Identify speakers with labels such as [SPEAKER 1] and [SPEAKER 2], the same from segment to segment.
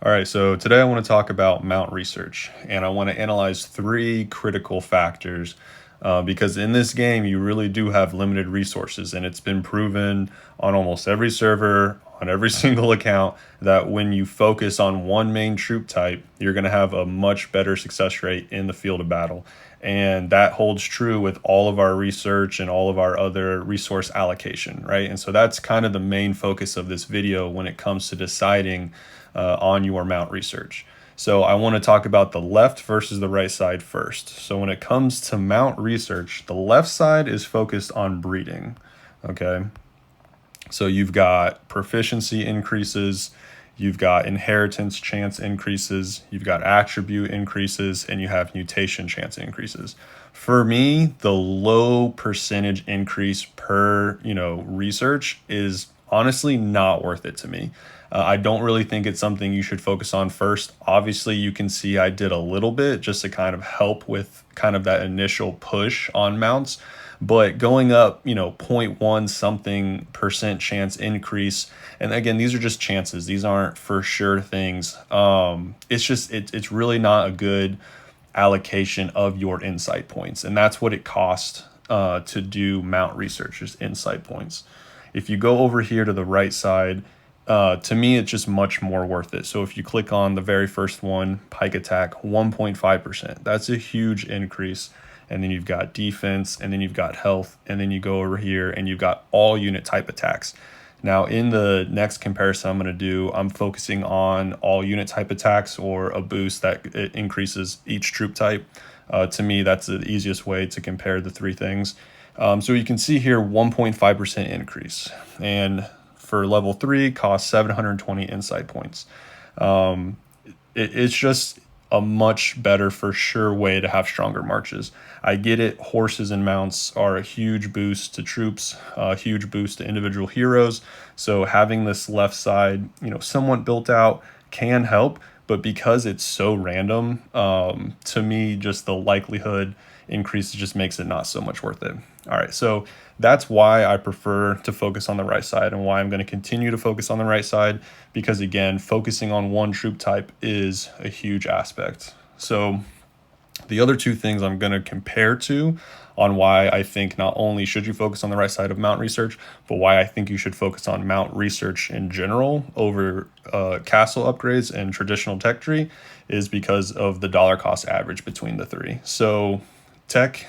[SPEAKER 1] All right, so today I want to talk about mount research, and I want to analyze three critical factors because in this game you really do have limited resources, and it's been proven on almost every server, on every single account, that when you focus on one main troop type, you're going to have a much better success rate in the field of battle. And that holds true with all of our research and all of our other resource allocation, right? And so that's kind of the main focus of this video when it comes to deciding on your mount research. So I want to talk about the left versus the right side first. So when it comes to mount research, the left side is focused on breeding. Okay. So you've got proficiency increases, you've got inheritance chance increases, you've got attribute increases, and you have mutation chance increases. For me, the low percentage increase per, research is honestly not worth it to me. I don't really think it's something you should focus on first. Obviously, you can see I did a little bit just to kind of help with kind of that initial push on mounts. But going up, zero point 0.1 something percent chance increase. And again, these are just chances. These aren't for sure things. It's really not a good allocation of your insight points. And that's what it costs to do mount research, is insight points. If you go over here to the right side, to me, it's just much more worth it. So if you click on the very first one, pike attack, 1.5%, that's a huge increase. And then you've got defense, and then you've got health, and then you go over here and you've got all unit type attacks. Now in the next comparison I'm going to do, I'm focusing on all unit type attacks, or a boost that it increases each troop type. To me, that's the easiest way to compare the three things. So you can see here 1.5% increase. And for level 3 costs 720 insight points. It's just a much better for sure way to have stronger marches. I get it, horses and mounts are a huge boost to troops, a huge boost to individual heroes. So having this left side, somewhat built out can help, but because it's so random, to me, just the likelihood increase just makes it not so much worth it. All right, so that's why I prefer to focus on the right side, and why I'm going to continue to focus on the right side, because again, focusing on one troop type is a huge aspect. So the other two things I'm going to compare to on why I think not only should you focus on the right side of mount research, but why I think you should focus on mount research in general over castle upgrades and traditional tech tree, is because of the dollar cost average between the three. So tech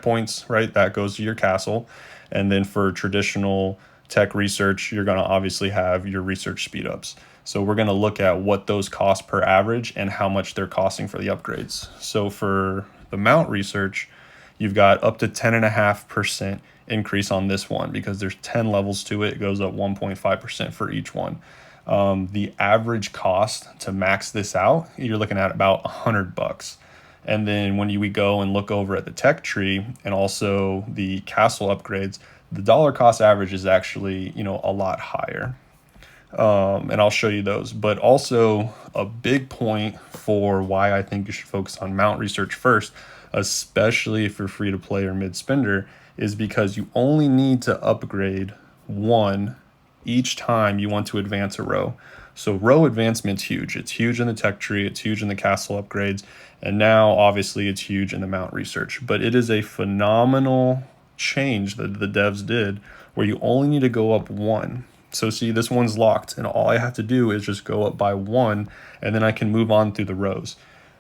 [SPEAKER 1] points, right? That goes to your castle. And then for traditional tech research, you're going to obviously have your research speed ups. So we're going to look at what those cost per average and how much they're costing for the upgrades. So for the mount research, you've got up to 10.5% increase on this one, because there's 10 levels to it. It goes up 1.5% for each one. The average cost to max this out, you're looking at about $100. And then when we go and look over at the tech tree and also the castle upgrades, the dollar cost average is actually, a lot higher. And I'll show you those. But also a big point for why I think you should focus on mount research first, especially if you're free to play or mid spender, is because you only need to upgrade one each time you want to advance a row. So row advancement's huge. It's huge in the tech tree, it's huge in the castle upgrades, and now obviously it's huge in the mount research. But it is a phenomenal change that the devs did, where you only need to go up one. So see, this one's locked, and all I have to do is just go up by one, and then I can move on through the rows.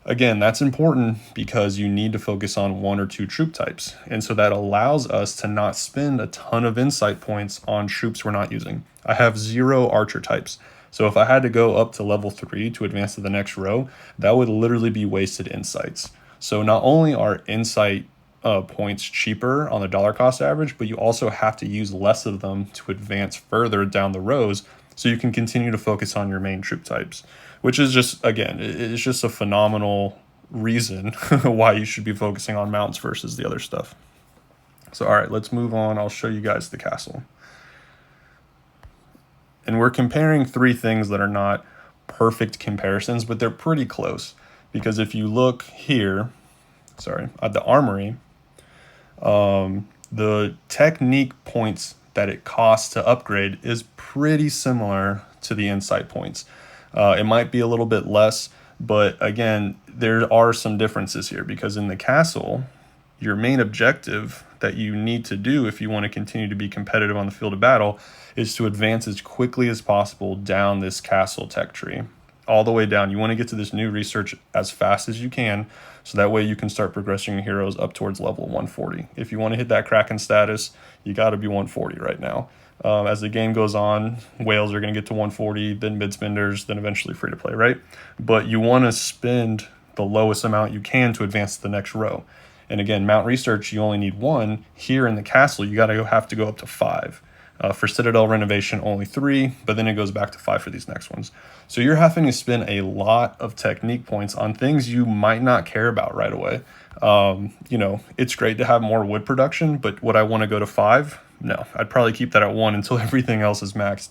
[SPEAKER 1] Again, that's important because you need to focus on one or two troop types. And so that allows us to not spend a ton of insight points on troops we're not using. I have 0 archer types. So if I had to go up to level 3 to advance to the next row, that would literally be wasted insights. So not only are insight points cheaper on the dollar cost average, but you also have to use less of them to advance further down the rows, so you can continue to focus on your main troop types, which is just, again, it's just a phenomenal reason why you should be focusing on mounts versus the other stuff. So, all right, let's move on. I'll show you guys the castle. And we're comparing three things that are not perfect comparisons, but they're pretty close. Because if you look here, at the armory, the technique points that it costs to upgrade is pretty similar to the insight points. It might be a little bit less, but again, there are some differences here because in the castle, your main objective that you need to do if you want to continue to be competitive on the field of battle is to advance as quickly as possible down this castle tech tree, all the way down. You want to get to this new research as fast as you can, so that way you can start progressing your heroes up towards level 140. If you want to hit that Kraken status, you got to be 140 right now. As the game goes on, whales are going to get to 140, then mid spenders, then eventually free to play, right? But you want to spend the lowest amount you can to advance to the next row. And again, mount research, you only need 1. Here in the castle, you have to go up to 5. For Citadel renovation, only 3, but then it goes back to 5 for these next ones. So you're having to spend a lot of technique points on things you might not care about right away. It's great to have more wood production, but would I want to go to 5? No, I'd probably keep that at 1 until everything else is maxed.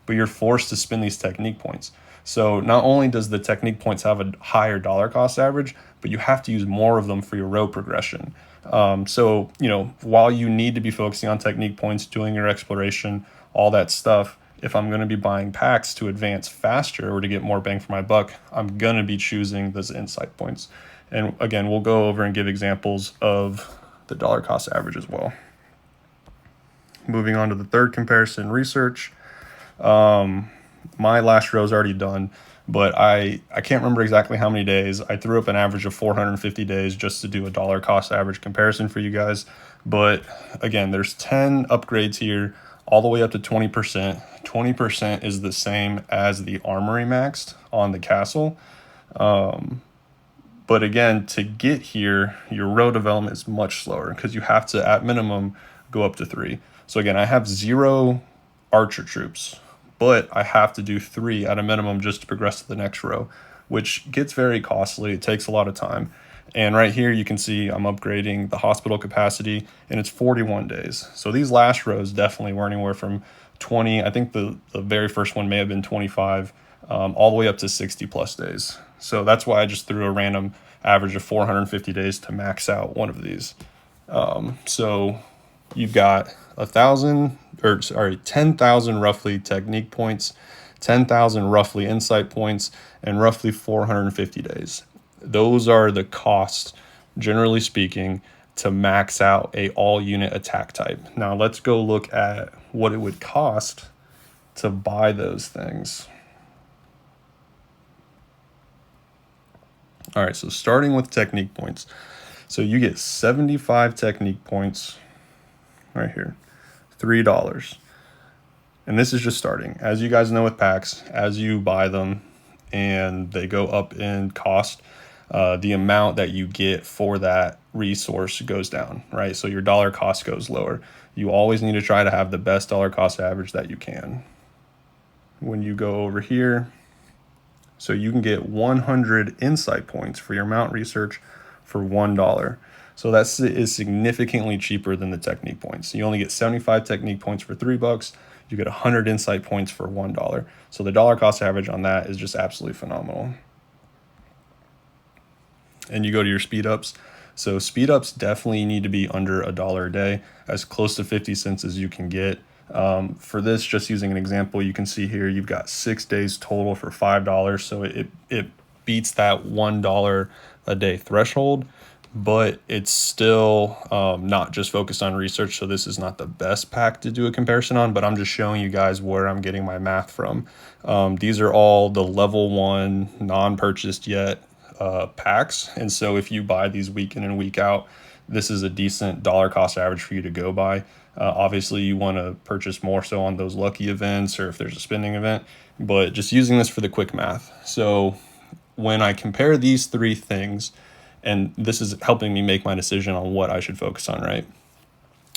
[SPEAKER 1] But you're forced to spend these technique points. So not only does the technique points have a higher dollar cost average, but you have to use more of them for your row progression. While you need to be focusing on technique points, doing your exploration, all that stuff, if I'm going to be buying packs to advance faster or to get more bang for my buck, I'm going to be choosing those insight points. And again, we'll go over and give examples of the dollar cost average as well. Moving on to the third comparison, research. My last row is already done, but I can't remember exactly how many days. I threw up an average of 450 days just to do a dollar cost average comparison for you guys. But again, there's 10 upgrades here, all the way up to 20%. 20% is the same as the armory maxed on the castle. But again, to get here, your row development is much slower because you have to, at minimum, go up to 3. So again, I have 0 archer troops, but I have to do 3 at a minimum just to progress to the next row, which gets very costly. It takes a lot of time. And right here, you can see I'm upgrading the hospital capacity, and it's 41 days. So these last rows definitely were anywhere from 20. I think the very first one may have been 25, all the way up to 60 plus days. So that's why I just threw a random average of 450 days to max out one of these. So you've got 10,000 roughly technique points, 10,000 roughly insight points, and roughly 450 days. Those are the costs, generally speaking, to max out a all unit attack type. Now let's go look at what it would cost to buy those things. All right, so starting with technique points. So you get 75 technique points right here, $3. And this is just starting. As you guys know with packs, as you buy them and they go up in cost, the amount that you get for that resource goes down, right? So your dollar cost goes lower. You always need to try to have the best dollar cost average that you can. When you go over here, so you can get 100 insight points for your mount research for $1. So that is significantly cheaper than the technique points. You only get 75 technique points for $3. You get 100 insight points for $1. So the dollar cost average on that is just absolutely phenomenal. And you go to your speed ups. So speed ups definitely need to be under $1 a day, as close to 50 cents as you can get. For this, just using an example, you can see here you've got 6 days total for $5. So it beats that $1 a day threshold, but it's still not just focused on research. So this is not the best pack to do a comparison on, but I'm just showing you guys where I'm getting my math from. These are all the level 1 non-purchased yet packs. And so if you buy these week in and week out, this is a decent dollar cost average for you to go by. Obviously you want to purchase more so on those lucky events or if there's a spending event, but just using this for the quick math. So when I compare these 3 things, and this is helping me make my decision on what I should focus on, right?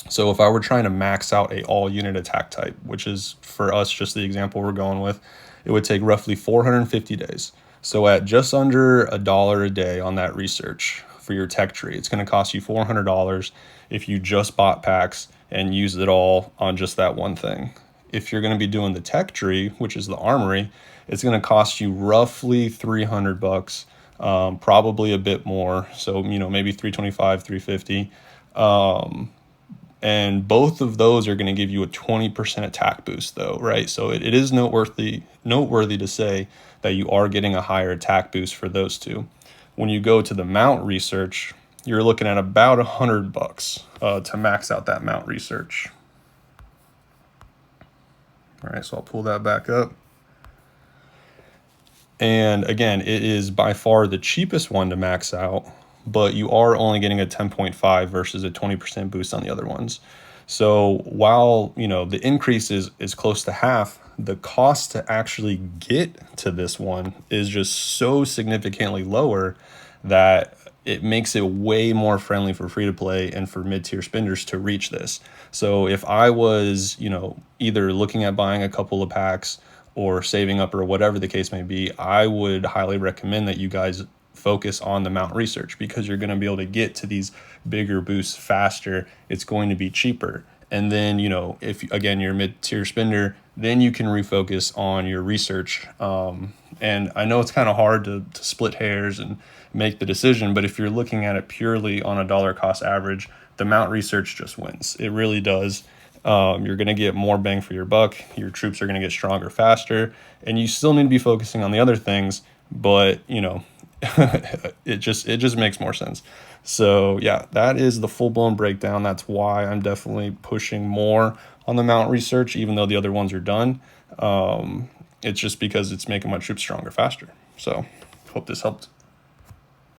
[SPEAKER 1] So if I were trying to max out a all unit attack type, which is for us just the example we're going with, it would take roughly 450 days. So at just under $1 a day on that research for your tech tree, it's going to cost you $400 if you just bought packs and used it all on just that one thing. If you're going to be doing the tech tree, which is the armory, it's going to cost you roughly $300, probably a bit more. So, maybe $325, $350. And both of those are going to give you a 20% attack boost though, right? So it is noteworthy to say that you are getting a higher attack boost for those two. When you go to the mount research, you're looking at about $100 to max out that mount research. All right, so I'll pull that back up. And again, it is by far the cheapest one to max out, but you are only getting a 10.5 versus a 20% boost on the other ones. So while, the increase is close to half, the cost to actually get to this one is just so significantly lower that it makes it way more friendly for free to play and for mid-tier spenders to reach this. So if I was, either looking at buying a couple of packs or saving up or whatever the case may be, I would highly recommend that you guys focus on the mount research, because you're going to be able to get to these bigger boosts faster. It's going to be cheaper. And then, if again, you're a mid-tier spender, then you can refocus on your research. And I know it's kind of hard to split hairs and make the decision, but if you're looking at it purely on a dollar cost average, the mount research just wins. It really does. You're going to get more bang for your buck. Your troops are going to get stronger faster, and you still need to be focusing on the other things, but it just makes more sense. So yeah, that is the full-blown breakdown. That's why I'm definitely pushing more on the mount research, even though the other ones are done. It's just because it's making my troops stronger faster. So hope this helped.